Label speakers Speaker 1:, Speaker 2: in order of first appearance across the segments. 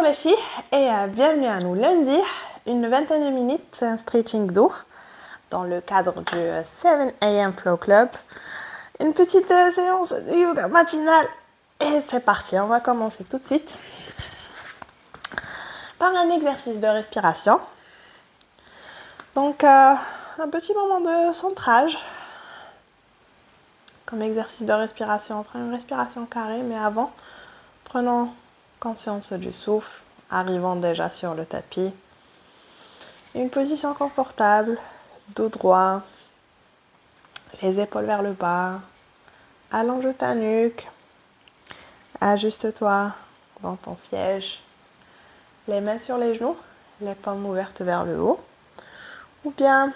Speaker 1: les filles et bienvenue à nous lundi, une vingtaine de minutes, un stretching dos dans le cadre du 7 AM Flow Club. Une petite séance de yoga matinale et c'est parti, on va commencer tout de suite par un exercice de respiration. Donc un petit moment de centrage. Comme exercice de respiration, on fera une respiration carrée, mais avant, prenons conscience du souffle, arrivant déjà sur le tapis. Une position confortable, dos droit, les épaules vers le bas, allonge ta nuque, ajuste-toi dans ton siège, les mains sur les genoux, les paumes ouvertes vers le haut, ou bien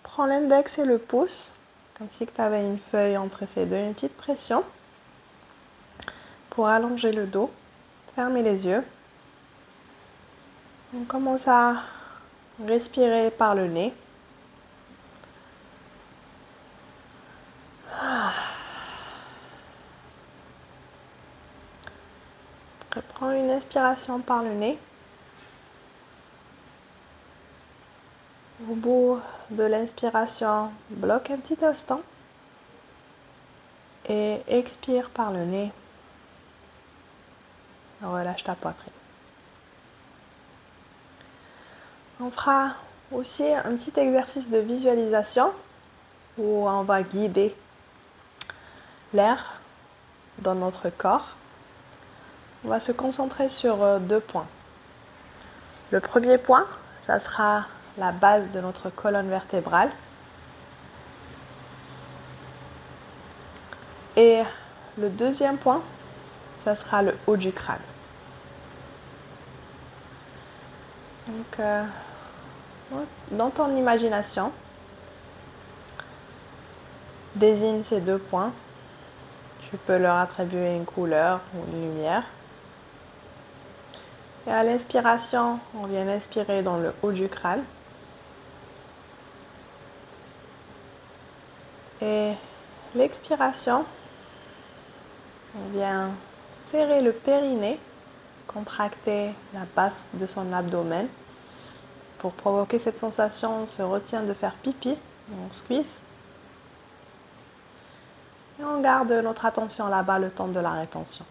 Speaker 1: prends l'index et le pouce, comme si tu avais une feuille entre ces deux, une petite pression pour allonger le dos, fermez les yeux. On commence à respirer par le nez. Prends une inspiration par le nez. Au bout de l'inspiration, bloque un petit instant et expire par le nez. Relâche ta poitrine. On fera aussi un petit exercice de visualisation où on va guider l'air dans notre corps. On va se concentrer sur deux points. Le premier point, ça sera la base de notre colonne vertébrale. Et le deuxième point, ça sera le haut du crâne. Donc, dans ton imagination, désigne ces deux points. Tu peux leur attribuer une couleur ou une lumière. Et à l'inspiration, on vient inspirer dans le haut du crâne. Et l'expiration, on vient serrer le périnée, contracter la base de son abdomen. Pour provoquer cette sensation, on se retient de faire pipi, on squeeze. Et on garde notre attention là-bas le temps de la rétention.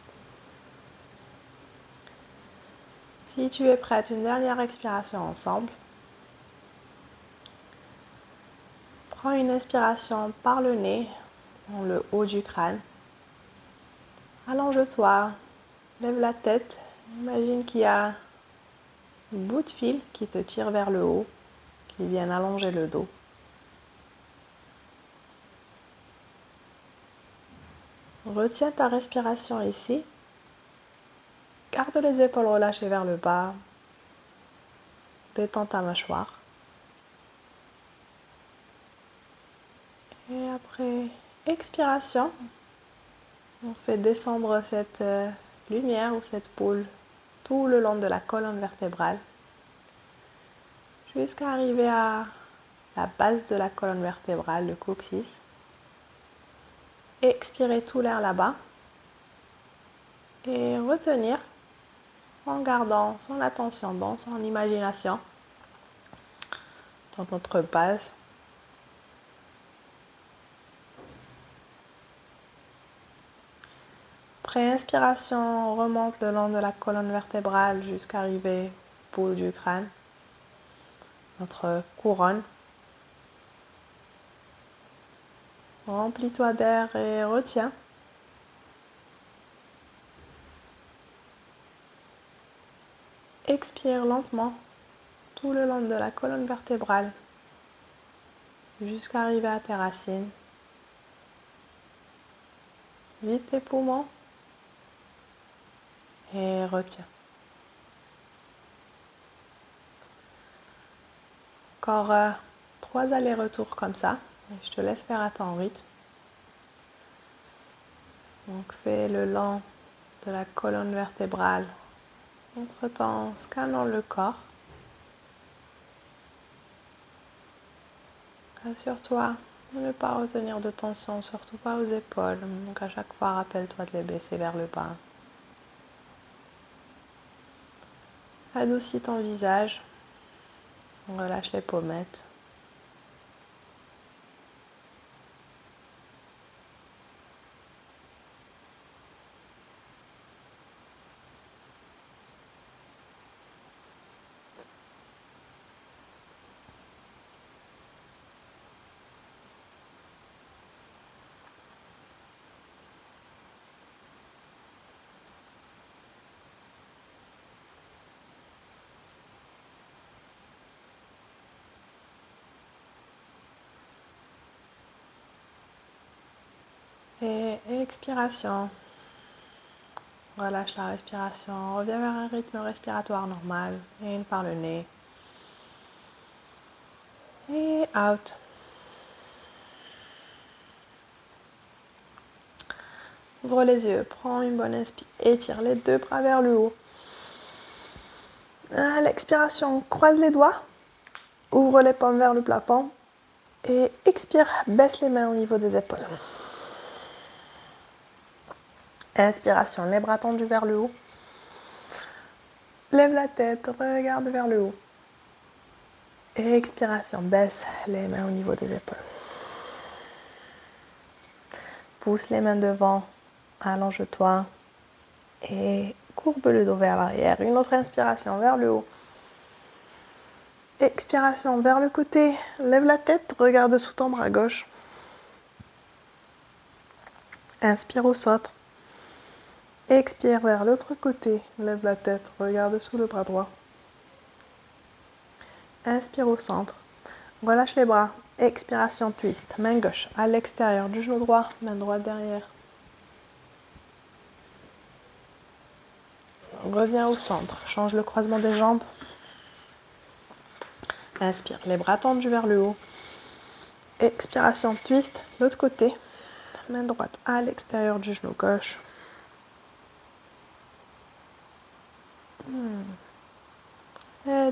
Speaker 1: Si tu es prête, une dernière expiration ensemble. Prends une inspiration par le nez, dans le haut du crâne. Allonge-toi, lève la tête. Imagine qu'il y a un bout de fil qui te tire vers le haut, qui vient allonger le dos. Retiens ta respiration ici. Garde les épaules relâchées vers le bas. Détends ta mâchoire. Et après expiration, on fait descendre cette lumière ou cette boule tout le long de la colonne vertébrale jusqu'à arriver à la base de la colonne vertébrale, le coccyx. Expirez tout l'air là-bas et retenir en gardant son attention dans son imagination, dans notre base. Après inspiration, on remonte le long de la colonne vertébrale jusqu'à arriver au bout du crâne, notre couronne. Remplis-toi d'air et retiens. Expire lentement tout le long de la colonne vertébrale jusqu'à arriver à tes racines. Vide tes poumons et retiens. Encore 3 allers-retours comme ça. Je te laisse faire à ton rythme. Donc fais le long de la colonne vertébrale. Entre-temps, scannons le corps. Assure-toi de ne pas retenir de tension, surtout pas aux épaules. Donc à chaque fois, rappelle-toi de les baisser vers le bas. Adoucis ton visage. Relâche les pommettes. Et expiration. Relâche la respiration. Reviens vers un rythme respiratoire normal. In par le nez. Et out. Ouvre les yeux. Prends une bonne inspire. Étire les deux bras vers le haut. À l'expiration, croise les doigts. Ouvre les paumes vers le plafond. Et expire. Baisse les mains au niveau des épaules. Inspiration, les bras tendus vers le haut. Lève la tête, regarde vers le haut. Et expiration, baisse les mains au niveau des épaules. Pousse les mains devant, allonge-toi et courbe le dos vers l'arrière. Une autre inspiration vers le haut. Expiration vers le côté, lève la tête, regarde sous ton bras gauche. Inspire au centre. Expire vers l'autre côté, lève la tête, regarde sous le bras droit. Inspire au centre. Relâche les bras. Expiration, twist. Main gauche à l'extérieur du genou droit, main droite derrière. Reviens au centre. Change le croisement des jambes. Inspire, les bras tendus vers le haut. Expiration, twist. L'autre côté. Main droite à l'extérieur du genou gauche. Et bien.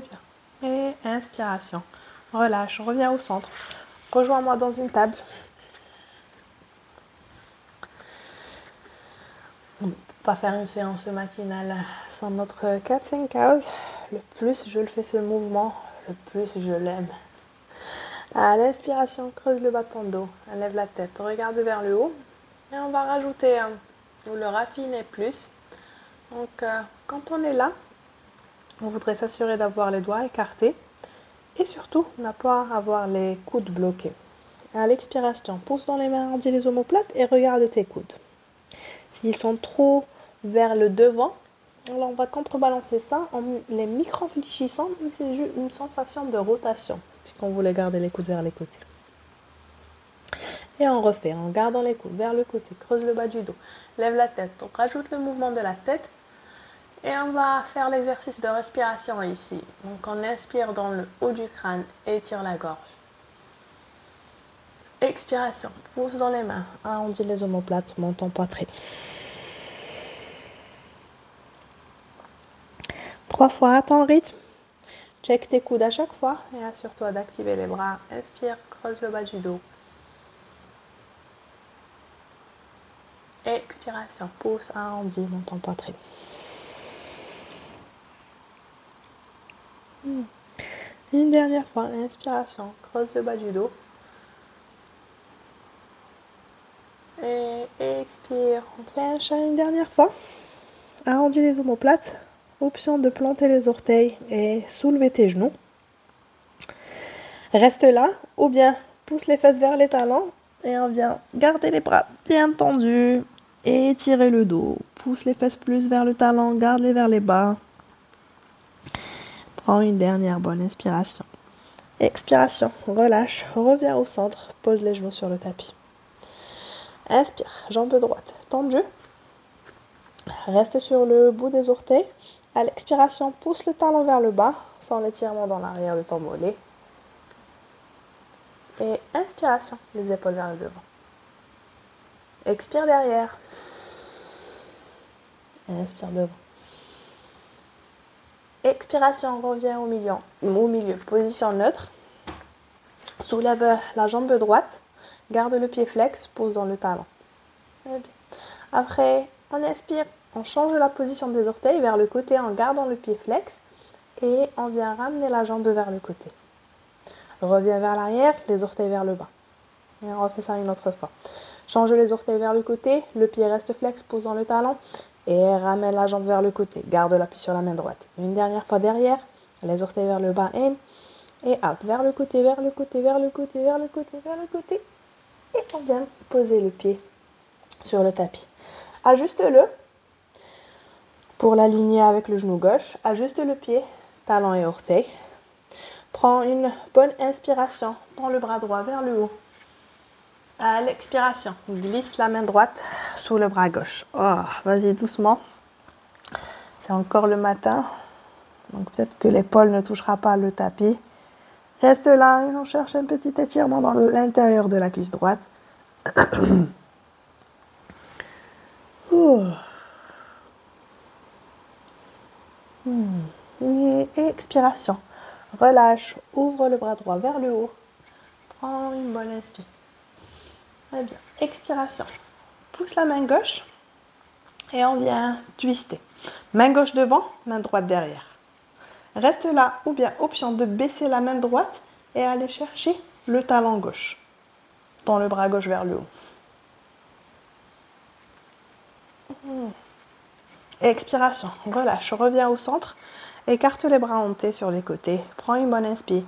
Speaker 1: Et inspiration. Relâche, reviens au centre. Rejoins-moi dans une table. On ne peut pas faire une séance matinale sans notre cat and cows. Le plus je le fais ce mouvement, le plus je l'aime. À l'inspiration, creuse le bas de ton dos. Lève la tête, regarde vers le haut. Et on va rajouter ou le raffiner plus. Donc, quand on est là, on voudrait s'assurer d'avoir les doigts écartés. Et surtout, ne pas avoir les coudes bloqués. À l'expiration, pousse dans les mains, arrondis les omoplates et regarde tes coudes. S'ils sont trop vers le devant, alors on va contrebalancer ça en les micro-fléchissant, mais c'est juste une sensation de rotation, si on voulait garder les coudes vers les côtés. Et on refait en gardant les coudes vers le côté, creuse le bas du dos, lève la tête, on rajoute le mouvement de la tête et on va faire l'exercice de respiration ici. Donc on inspire dans le haut du crâne, étire la gorge. Expiration, pousse dans les mains, arrondis les omoplates, monte ton poitrine. 3 fois à ton rythme. Check tes coudes à chaque fois et assure-toi d'activer les bras. Inspire, creuse le bas du dos. Expiration, pousse, arrondis, monte ton poitrine. Une dernière fois, inspiration, creuse le bas du dos. Et expire, on fait un chat une dernière fois. Arrondis les omoplates. Option de planter les orteils et soulever tes genoux. Reste là ou bien pousse les fesses vers les talons et on vient garder les bras bien tendus et étirer le dos. Pousse les fesses plus vers le talon, garde-les vers les bas. Prends une dernière bonne inspiration. Expiration, relâche, reviens au centre, pose les genoux sur le tapis. Inspire, jambe droite tendue. Reste sur le bout des orteils. À l'expiration, pousse le talon vers le bas, sans l'étirement dans l'arrière de ton mollet. Et inspiration, les épaules vers le devant. Expire derrière. Inspire devant. Expiration, reviens au milieu. Position neutre. Soulève la jambe droite. Garde le pied flex, pose dans le talon. Après, on inspire. On change la position des orteils vers le côté en gardant le pied flex. Et on vient ramener la jambe vers le côté. Reviens vers l'arrière, les orteils vers le bas. Et on refait ça une autre fois. Change les orteils vers le côté, le pied reste flex, pose dans le talon et ramène la jambe vers le côté. Garde l'appui sur la main droite. Une dernière fois derrière, les orteils vers le bas, in et out. Vers le côté, vers le côté, vers le côté, vers le côté, vers le côté. Et on vient poser le pied sur le tapis. Ajuste-le pour l'aligner avec le genou gauche. Ajuste le pied, talon et orteil. Prends une bonne inspiration. Tends le bras droit vers le haut. À l'expiration, glisse la main droite sous le bras gauche. Oh, vas-y doucement. C'est encore le matin. Donc peut-être que l'épaule ne touchera pas le tapis. Reste là, on cherche un petit étirement dans l'intérieur de la cuisse droite. Et expiration. Relâche, ouvre le bras droit vers le haut. Prends une bonne inspiration. Très bien. Expiration. Pousse la main gauche et on vient twister. Main gauche devant, main droite derrière. Reste là ou bien option de baisser la main droite et aller chercher le talon gauche. Tends le bras gauche vers le haut. Expiration. Relâche. Reviens au centre. Écarte les bras hantés sur les côtés. Prends une bonne inspire.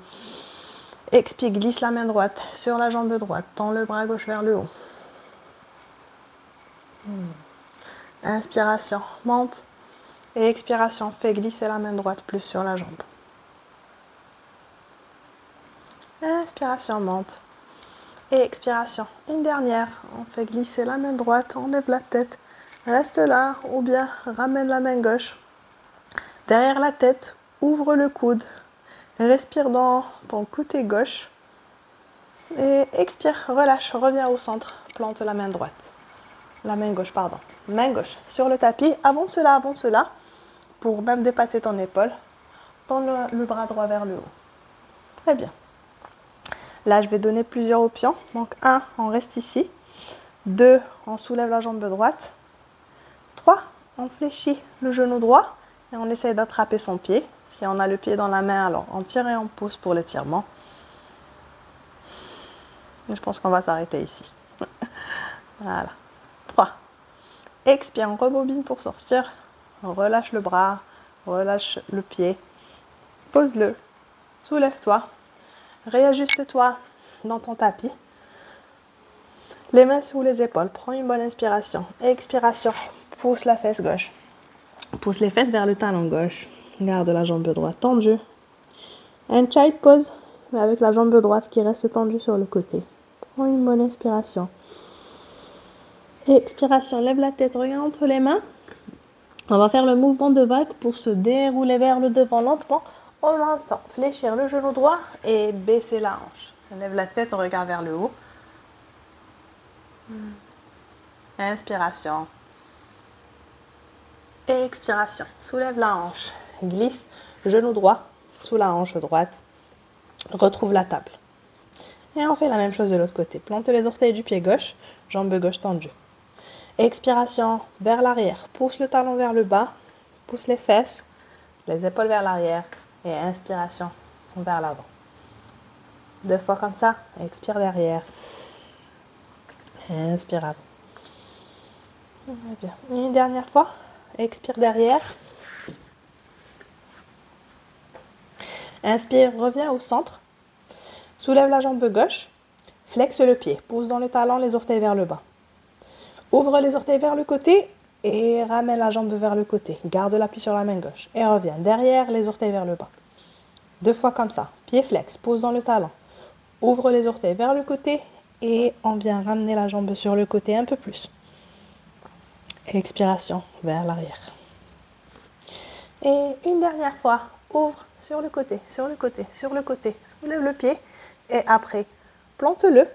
Speaker 1: Expire, glisse la main droite sur la jambe droite. Tends le bras gauche vers le haut. Inspiration, monte. Et expiration, fais glisser la main droite plus sur la jambe. Inspiration, monte. Et expiration, une dernière. On fait glisser la main droite, on lève la tête. Reste là ou bien ramène la main gauche. Derrière la tête, ouvre le coude. Respire dans ton côté gauche. Et expire, relâche, reviens au centre. Plante la main droite. La main gauche, pardon. Main gauche sur le tapis. Avance là, pour même dépasser ton épaule. Tends le bras droit vers le haut. Très bien. Là, je vais donner plusieurs options. Donc, 1, on reste ici. 2, on soulève la jambe droite. 3, on fléchit le genou droit et on essaye d'attraper son pied. Si on a le pied dans la main, alors on tire et on pousse pour l'étirement. Je pense qu'on va s'arrêter ici. Voilà. 3. Expire, on rebobine pour sortir. On relâche le bras, relâche le pied. Pose-le. Soulève-toi. Réajuste-toi dans ton tapis. Les mains sous les épaules. Prends une bonne inspiration. Expiration. Pousse la fesse gauche. Pousse les fesses vers le talon gauche. Garde la jambe droite tendue. Un child pose, mais avec la jambe droite qui reste tendue sur le côté. Prends une bonne inspiration. Expiration, lève la tête, regarde entre les mains. On va faire le mouvement de vague pour se dérouler vers le devant lentement. En même temps, fléchir le genou droit et baisser la hanche. Lève la tête, on regarde vers le haut. Inspiration. Expiration. Soulève la hanche. Glisse genou droit sous la hanche droite. Retrouve la table. Et on fait la même chose de l'autre côté. Plante les orteils du pied gauche, jambe gauche tendue. Expiration vers l'arrière. Pousse le talon vers le bas. Pousse les fesses, les épaules vers l'arrière. Et inspiration vers l'avant. 2 fois comme ça. Expire derrière. Inspire avant. Bien. Une dernière fois. Expire derrière. Inspire, reviens au centre. Soulève la jambe gauche. Flexe le pied. Pousse dans le talon, les orteils vers le bas. Ouvre les orteils vers le côté et ramène la jambe vers le côté. Garde l'appui sur la main gauche. Et reviens derrière, les orteils vers le bas. 2 fois comme ça. Pied flex. Pousse dans le talon. Ouvre les orteils vers le côté et on vient ramener la jambe sur le côté un peu plus. Expiration vers l'arrière. Et une dernière fois, ouvre sur le côté, sur le côté, sur le côté. Soulève le pied et après, plante-le.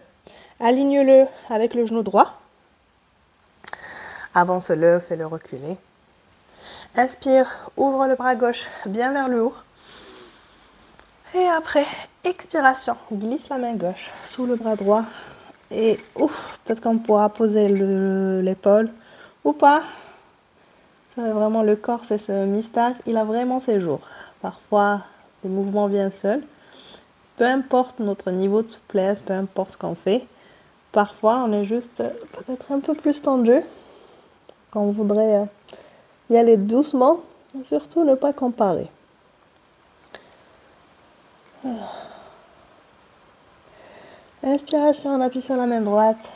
Speaker 1: Aligne-le avec le genou droit. Avance-le, fais-le reculer. Inspire, ouvre le bras gauche bien vers le haut. Et après, expiration, glisse la main gauche sous le bras droit. Et peut-être qu'on pourra poser l'épaule ou pas. Ça, vraiment, le corps, c'est ce mystère. Il a vraiment ses jours. Parfois, les mouvements viennent seuls. Peu importe notre niveau de souplesse, peu importe ce qu'on fait, parfois on est juste peut-être un peu plus tendu. Quand on voudrait y aller doucement, et surtout ne pas comparer. Inspiration, on appuie sur la main droite.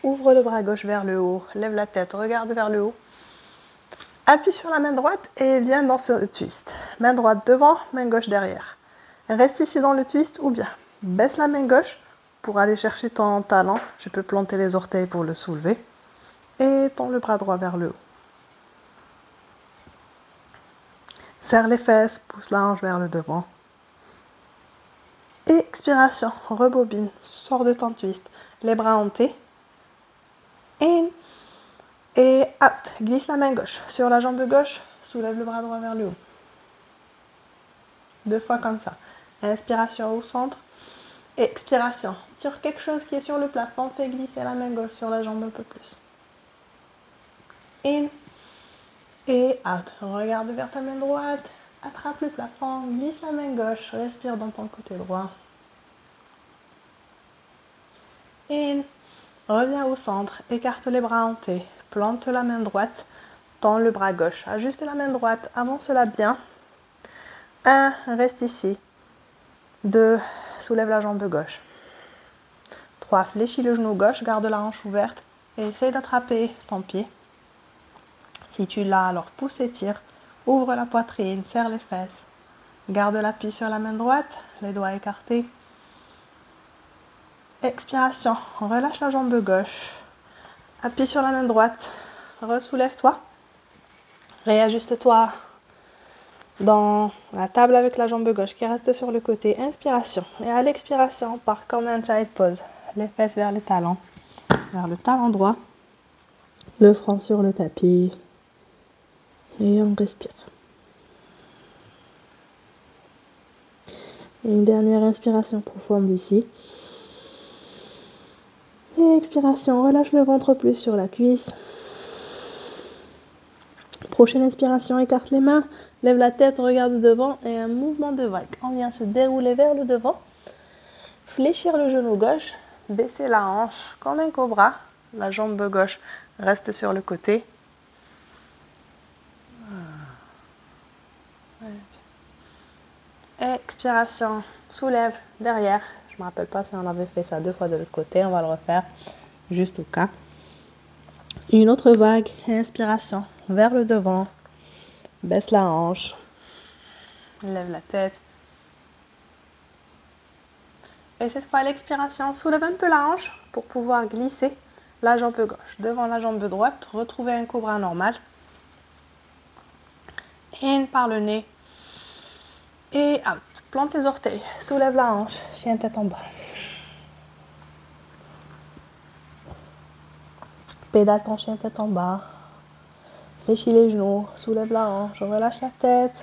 Speaker 1: Ouvre le bras gauche vers le haut. Lève la tête, regarde vers le haut. Appuie sur la main droite et viens dans ce twist. Main droite devant, main gauche derrière. Reste ici dans le twist ou bien baisse la main gauche pour aller chercher ton talon. Tu peux planter les orteils pour le soulever. Et tends le bras droit vers le haut. Serre les fesses, pousse la hanche vers le devant. Expiration, rebobine, sors de ton twist. Les bras hantés. In et out. Glisse la main gauche sur la jambe gauche, soulève le bras droit vers le haut. 2 fois comme ça. Inspiration au centre. Expiration. Tire quelque chose qui est sur le plafond, fais glisser la main gauche sur la jambe un peu plus. In et out. Regarde vers ta main droite. Attrape le plafond, glisse la main gauche, respire dans ton côté droit. In, reviens au centre, écarte les bras hantés, plante la main droite, tends le bras gauche, ajuste la main droite, avance-la bien. 1, reste ici. 2, soulève la jambe gauche. 3, fléchis le genou gauche, garde la hanche ouverte et essaye d'attraper ton pied. Si tu l'as, alors pousse et tire. Ouvre la poitrine, serre les fesses. Garde l'appui sur la main droite, les doigts écartés. Expiration, relâche la jambe gauche. Appuie sur la main droite, ressoulève-toi. Réajuste-toi dans la table avec la jambe gauche qui reste sur le côté. Inspiration. Et à l'expiration, on part comme un child pose. Les fesses vers les talons, vers le talon droit. Le front sur le tapis. Et on respire. Et une dernière inspiration profonde ici. Et expiration, relâche le ventre plus sur la cuisse. Prochaine inspiration, écarte les mains, lève la tête, regarde devant et un mouvement de vague. On vient se dérouler vers le devant, fléchir le genou gauche, baisser la hanche comme un cobra. La jambe gauche reste sur le côté. Expiration, soulève derrière. Je ne me rappelle pas si on avait fait ça 2 fois de l'autre côté. On va le refaire juste au cas. Une autre vague. Inspiration, vers le devant. Baisse la hanche. Lève la tête. Et cette fois, à l'expiration, soulève un peu la hanche pour pouvoir glisser la jambe gauche devant la jambe droite. Retrouver un cobra normal. In par le nez. Et out. Plante tes orteils. Soulève la hanche. Chien tête en bas. Pédale ton chien tête en bas. Fléchis les genoux. Soulève la hanche. Relâche la tête.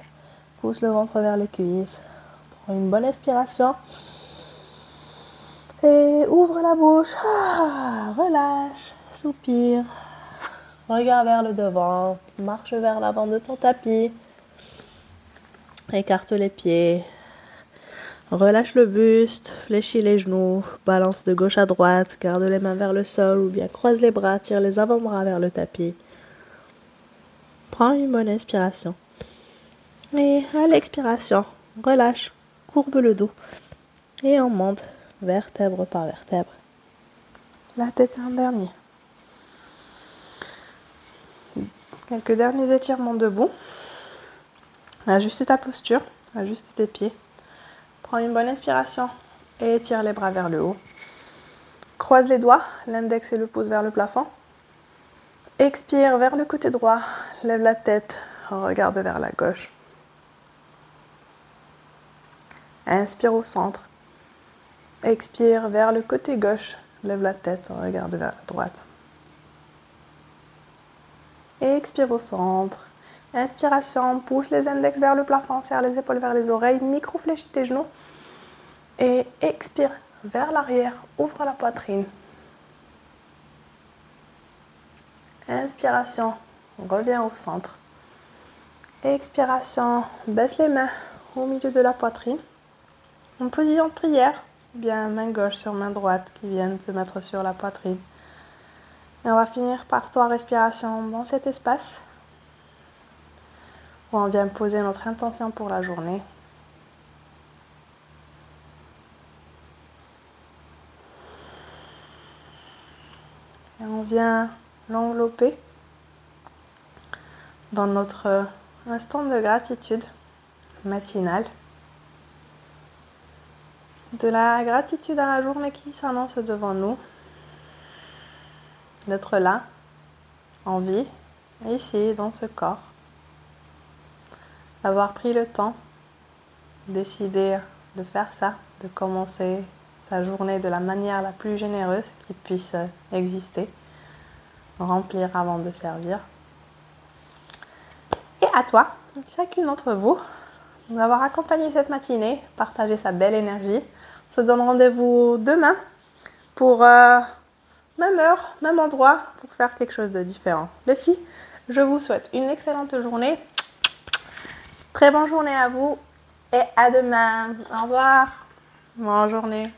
Speaker 1: Pousse le ventre vers les cuisses. Prends une bonne inspiration. Et ouvre la bouche. Relâche. Soupire. Regarde vers le devant. Marche vers l'avant de ton tapis. Écarte les pieds. Relâche le buste, fléchis les genoux, balance de gauche à droite, garde les mains vers le sol ou bien croise les bras, tire les avant-bras vers le tapis. Prends une bonne inspiration. Et à l'expiration, relâche, courbe le dos et on monte vertèbre par vertèbre. La tête un dernier. Quelques derniers étirements debout. Ajuste ta posture, ajuste tes pieds. Prends une bonne inspiration et étire les bras vers le haut. Croise les doigts, l'index et le pouce vers le plafond. Expire vers le côté droit, lève la tête, regarde vers la gauche. Inspire au centre. Expire vers le côté gauche, lève la tête, regarde vers la droite. Expire au centre. Inspiration, pousse les index vers le plafond, serre les épaules vers les oreilles, micro-fléchis tes genoux. Et expire vers l'arrière, ouvre la poitrine. Inspiration, reviens au centre. Expiration, baisse les mains, au milieu de la poitrine. En position de prière, bien main gauche sur main droite qui viennent se mettre sur la poitrine. Et on va finir par 3 respirations dans cet espace où on vient poser notre intention pour la journée. Et on vient l'envelopper dans notre instant de gratitude matinale. De la gratitude à la journée qui s'annonce devant nous. D'être là, en vie, ici, dans ce corps. D'avoir pris le temps, décider de faire ça, de commencer sa journée de la manière la plus généreuse qui puisse exister. Remplir avant de servir. Et à toi, chacune d'entre vous, d'avoir accompagné cette matinée, partagé sa belle énergie. On se donne rendez-vous demain pour même heure, même endroit, pour faire quelque chose de différent. Les filles, je vous souhaite une excellente journée. Très bonne journée à vous et à demain. Au revoir. Bonne journée.